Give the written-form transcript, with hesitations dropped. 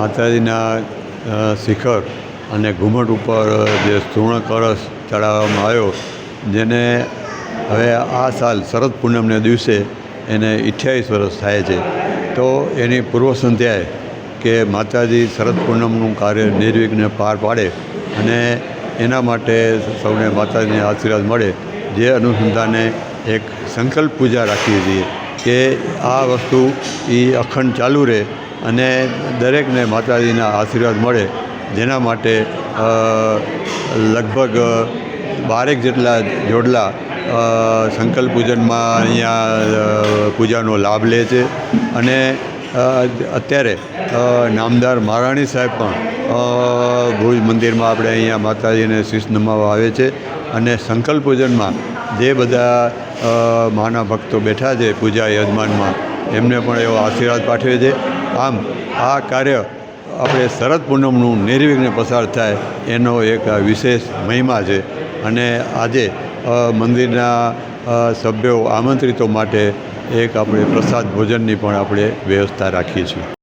માતાજીના શિખર અને ઘુમ્મટ ઉપર જે સુવર્ણ કળશ ચડાવવામાં આવ્યો, જેને હવે આ સાલ શરદ પૂનમને દિવસે એને 28 વર્ષ થાય છે. તો એની પૂર્વ સંધ્યાએ કે માતાજી શરદ પૂનમનું કાર્ય નિર્વિઘ્ને પાર પાડે અને એના માટે સૌને માતાજીના આશીર્વાદ મળે, જે અનુસંધાને એક સંકલ્પ પૂજા રાખીએ છીએ કે આ વસ્તુ એ અખંડ ચાલુ રહે અને દરેકને માતાજીના આશીર્વાદ મળે. જેના માટે લગભગ 12 જેટલા જોડલા સંકલ્પ પૂજનમાં અહીંયા પૂજાનો લાભ લે છે. અને અત્યારે નામદાર મહારાણી સાહેબ પણ ભુજ મંદિરમાં આપણે અહીંયા માતાજીને શીશ નમાવવા આવે છે. અને સંકલ્પ પૂજનમાં જે બધા માના ભક્તો બેઠા છે પૂજા યજમાનમાં, એમને પણ એવો આશીર્વાદ પાઠવે છે. આમ આ કાર્ય આપણે શરદ પૂનમનું નિર્વિઘ્ને પસાર થાય એનો એક વિશેષ મહિમા છે. અને આજે મંદિરના સભ્યો આમંત્રિતો માટે એક આપણે પ્રસાદ ભોજનની પણ આપણે વ્યવસ્થા રાખીએ છીએ.